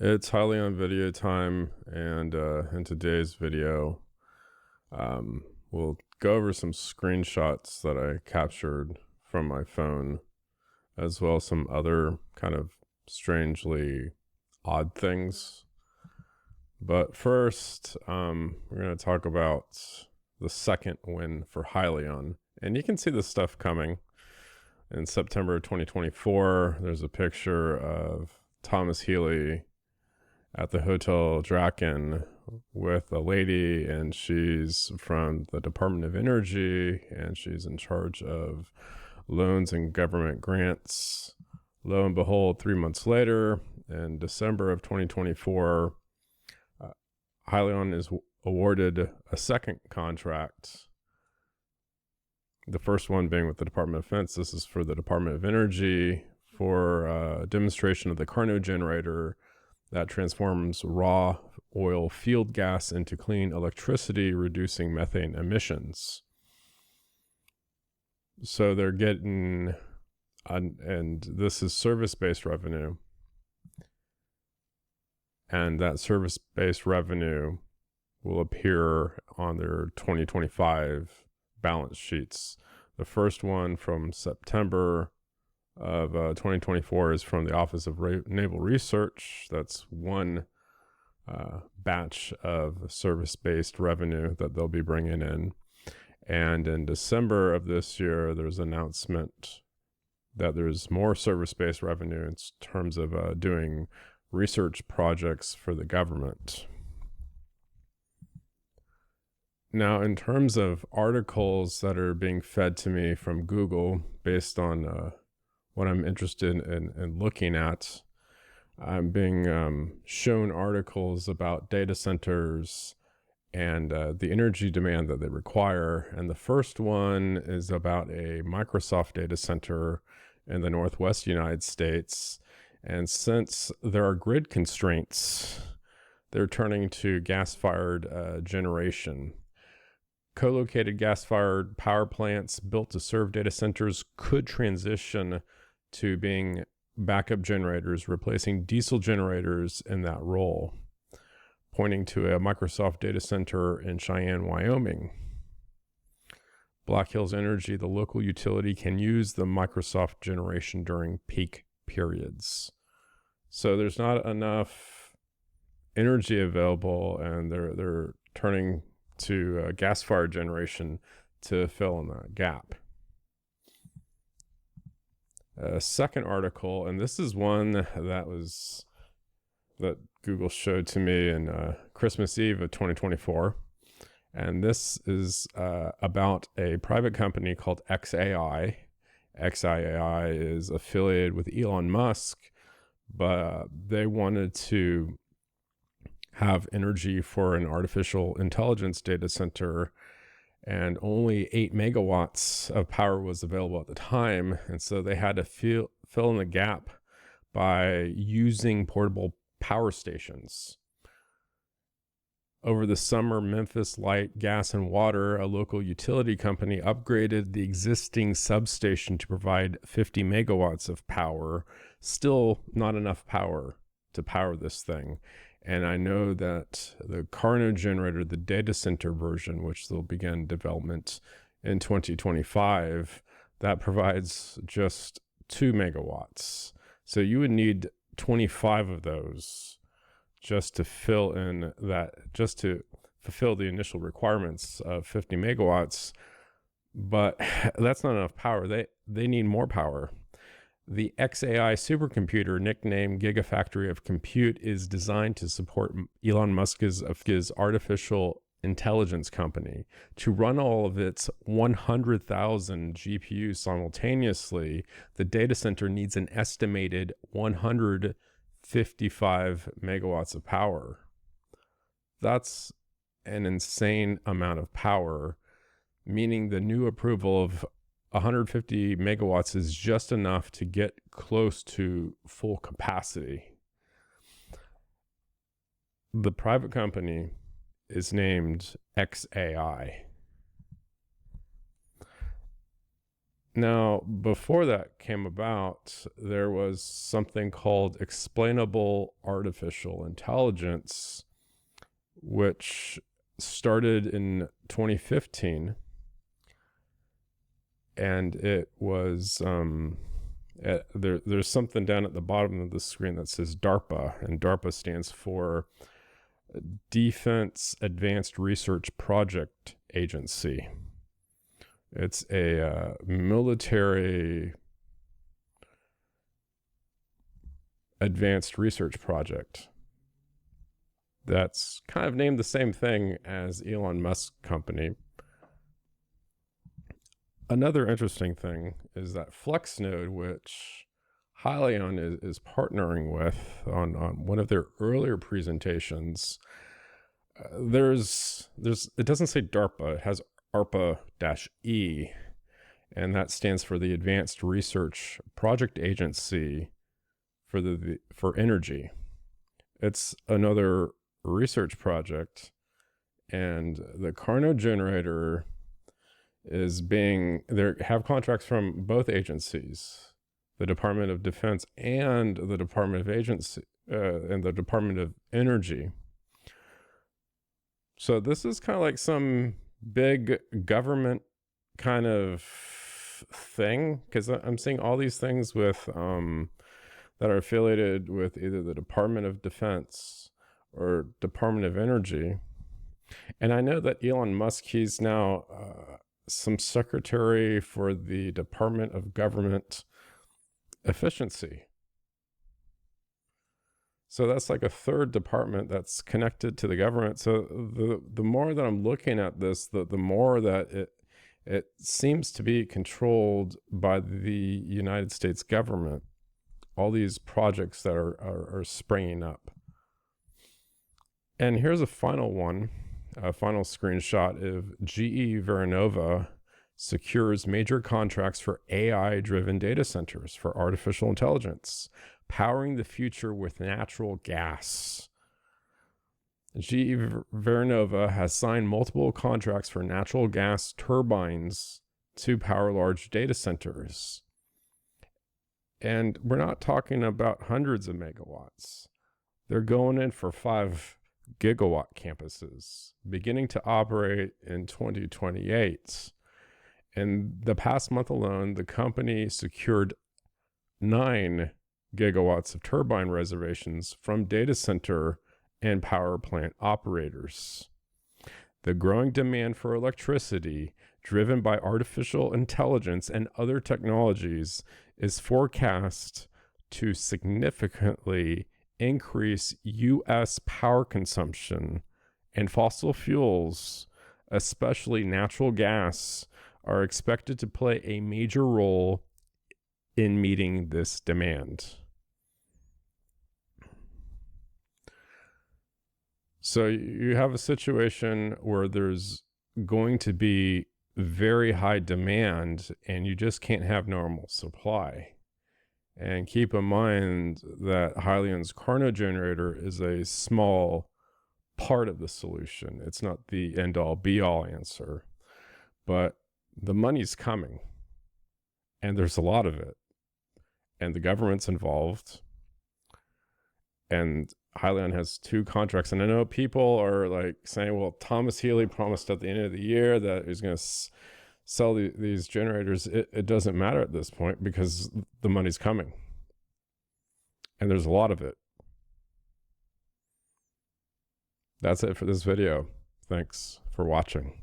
It's highly on video time, and in today's video, we'll go over some screenshots that I captured from my phone, as well as some other kind of strangely odd things. But first, we're going to talk about the second win for HYLN, and you can see this stuff coming. In September of 2024, there's a picture of Thomas Healy at the Hotel Draken with a lady, and she's from the Department of Energy, and she's in charge of loans and government grants. Lo and behold, 3 months later, in December of 2024, HYLN is awarded a second contract. The first one being with the Department of Defense. This is for the Department of Energy for a demonstration of the Carnot generator that transforms raw oil field gas into clean electricity, reducing methane emissions. So they're getting, and this is service-based revenue. And that service-based revenue will appear on their 2025 balance sheets. The first one from September of 2024 is from the Office of Naval Research. That's one batch of service-based revenue that they'll be bringing in. And in December of this year, there's an announcement that there's more service-based revenue in terms of doing research projects for the government. Now, in terms of articles that are being fed to me from Google based on what I'm interested in looking at, I'm being shown articles about data centers and the energy demand that they require. And the first one is about a Microsoft data center in the Northwest United States. And since there are grid constraints, they're turning to gas-fired generation. Co-located gas-fired power plants built to serve data centers could transition to being backup generators, replacing diesel generators in that role, pointing to a Microsoft data center in Cheyenne, Wyoming. Black Hills Energy, the local utility, can use the Microsoft generation during peak periods. So there's not enough energy available, and they're turning to gas-fired generation to fill in that gap. A second article, and this is one that Google showed to me in Christmas Eve of 2024. And this is about a private company called XAI. XAI is affiliated with Elon Musk, but they wanted to have energy for an artificial intelligence data center, and only 8 megawatts of power was available at the time. And so they had to fill in the gap by using portable power stations. Over the summer, Memphis Light, Gas and Water, a local utility company, upgraded the existing substation to provide 50 megawatts of power. Still not enough power to power this thing. And I know that the Carnot generator, the data center version, which they'll begin development in 2025, that provides just 2 megawatts. So you would need 25 of those just to fill in that, just to fulfill the initial requirements of 50 megawatts. But that's not enough power. They need more power. The XAI supercomputer, nicknamed Gigafactory of Compute, is designed to support Elon Musk's artificial intelligence company. To run all of its 100,000 GPUs simultaneously, the data center needs an estimated 155 megawatts of power. That's an insane amount of power, meaning the new approval of 150 megawatts is just enough to get close to full capacity. The private company is named XAI. Now, before that came about, there was something called explainable artificial intelligence, which started in 2015. And it was, there's something down at the bottom of the screen that says DARPA, and DARPA stands for Defense Advanced Research Project Agency. It's a military advanced research project that's kind of named the same thing as Elon Musk's company. Another interesting thing is that Flexnode, which HYLN is partnering with on one of their earlier presentations, it doesn't say DARPA, it has ARPA-E, and that stands for the Advanced Research Project Agency for Energy. It's another research project, and the Carnot generator they have contracts from both agencies, the Department of Defense and the Department of Energy. So this is kind of like some big government kind of thing, because I'm seeing all these things with that are affiliated with either the Department of Defense or Department of Energy. And I know that Elon Musk, he's now some secretary for the Department of Government Efficiency. So that's like a third department that's connected to the government. So the more that I'm looking at this, the more that it seems to be controlled by the United States government. All these projects that are springing up. And here's a final one, a final screenshot of GE Vernova secures major contracts for AI-driven data centers for artificial intelligence, powering the future with natural gas. GE Vernova has signed multiple contracts for natural gas turbines to power large data centers. And we're not talking about hundreds of megawatts. They're going in for 5 gigawatt campuses, beginning to operate in 2028. In the past month alone, the company secured 9 gigawatts of turbine reservations from data center and power plant operators. The growing demand for electricity, driven by artificial intelligence and other technologies, is forecast to significantly increase U.S. power consumption, and fossil fuels, especially natural gas, are expected to play a major role in meeting this demand. So you have a situation where there's going to be very high demand and you just can't have normal supply. And keep in mind that HYLN's Carnot generator is a small part of the solution. It's not the end-all be-all answer, but the money's coming and there's a lot of it, and the government's involved, and HYLN has 2 contracts. And I know people are like saying, well, Thomas Healy promised at the end of the year that he's going to sell these generators. It doesn't matter at this point because the money's coming and there's a lot of it. That's it for this video. Thanks for watching.